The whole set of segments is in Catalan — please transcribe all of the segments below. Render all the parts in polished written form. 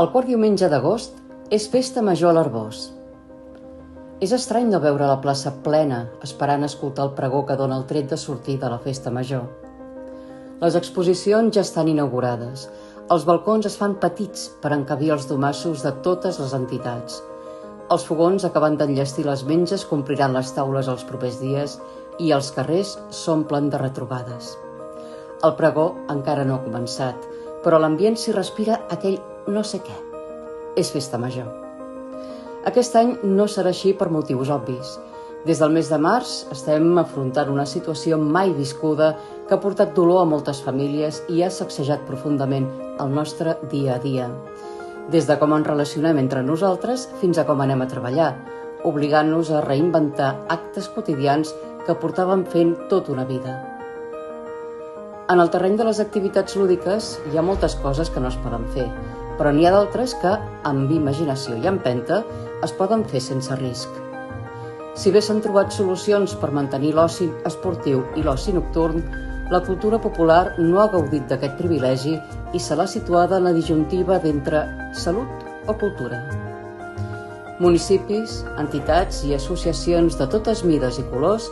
El quart diumenge d'agost és festa major a l'Arboç. És estrany no veure la plaça plena esperant escoltar el pregó que dona el tret de sortida a la festa major. Les exposicions ja estan inaugurades. Els balcons es fan petits per encabir els domassos de totes les entitats. Els fogons acabant d'enllestir les menges compliran les taules els propers dies i els carrers s'omplen de retrobades. El pregó encara no ha començat, però a l'ambient s'hi respira aquell no sé què. És festa major. Aquest any no serà així per motius obvis. Des del mes de març estem afrontant una situació mai viscuda que ha portat dolor a moltes famílies i ha sacsejat profundament el nostre dia a dia. Des de com ens relacionem entre nosaltres fins a com anem a treballar, obligant-nos a reinventar actes quotidians que portàvem fent tota una vida. En el terreny de les activitats lúdiques hi ha moltes coses que no es poden fer, però n'hi ha d'altres que, amb imaginació i empenta, es poden fer sense risc. Si bé s'han trobat solucions per mantenir l'oci esportiu i l'oci nocturn, la cultura popular no ha gaudit d'aquest privilegi i se l'ha situada en la disjuntiva d'entre salut o cultura. Municipis, entitats i associacions de totes mides i colors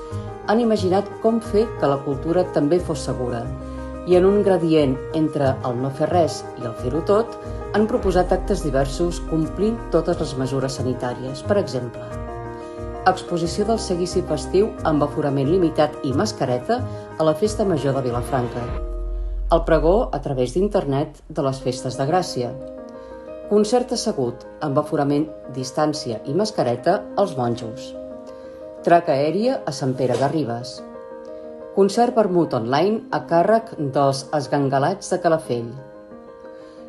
han imaginat com fer que la cultura també fos segura i en un gradient entre el no fer res i el fer-ho tot han proposat actes diversos complint totes les mesures sanitàries. Per exemple, exposició del seguici festiu amb aforament limitat i mascareta a la Festa Major de Vilafranca. El pregó a través d'internet de les Festes de Gràcia. Concert assegut amb aforament, distància i mascareta als monjos. Traca aèria a Sant Pere de Ribes. Concert vermut online a càrrec dels Esgangalats de Calafell.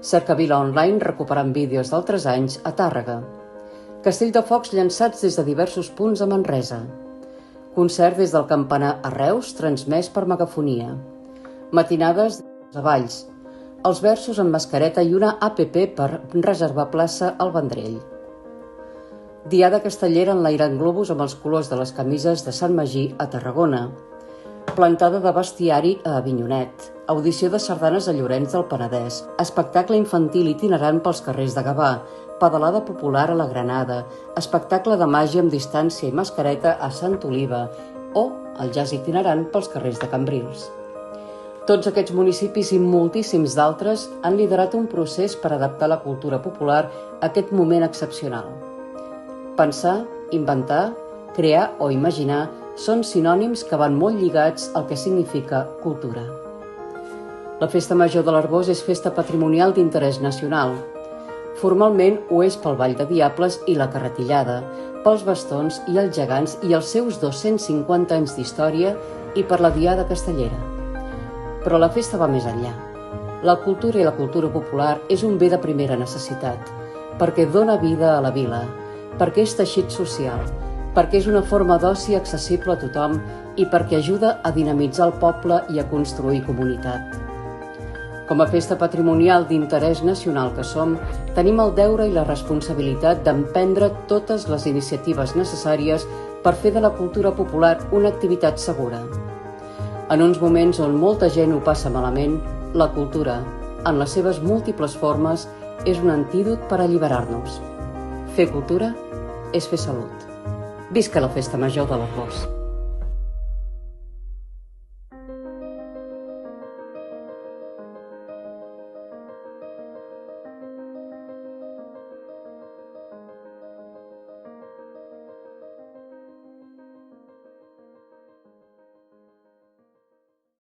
Cercavila online recuperant vídeos d'altres anys a Tàrrega. Castell de focs llançats des de diversos punts a Manresa. Concert des del campanar a Reus transmès per megafonia. Matinades a Valls. Els versos amb mascareta i una app per reservar plaça al Vendrell. Diada castellera enlairant globus amb els colors de les camises de Sant Magí a Tarragona. Plantada de bestiari a Avinyonet. Audició de sardanes a Llorenç del Penedès. Espectacle infantil itinerant pels carrers de Gavà. Pedalada popular a la Granada. Espectacle de màgia amb distància i mascareta a Sant Oliva. O el jazz itinerant pels carrers de Cambrils. Tots aquests municipis i moltíssims d'altres han liderat un procés per adaptar la cultura popular a aquest moment excepcional. Pensar, inventar, crear o imaginar són sinònims que van molt lligats al que significa cultura. La Festa Major de l'Arboç és festa patrimonial d'interès nacional. Formalment ho és pel Ball de Diables i la Carretillada, pels bastons i els gegants i els seus 250 anys d'història i per la Diada Castellera. Però la festa va més enllà. La cultura i la cultura popular és un bé de primera necessitat, perquè dona vida a la vila, perquè és teixit social, perquè és una forma d'oci accessible a tothom i perquè ajuda a dinamitzar el poble i a construir comunitat. Com a festa patrimonial d'interès nacional que som, tenim el deure i la responsabilitat d'emprendre totes les iniciatives necessàries per fer de la cultura popular una activitat segura. En uns moments on molta gent ho passa malament, la cultura, en les seves múltiples formes, és un antídot per alliberar-nos. Fer cultura és fer salut. Visca la Festa Major de l'Arboç!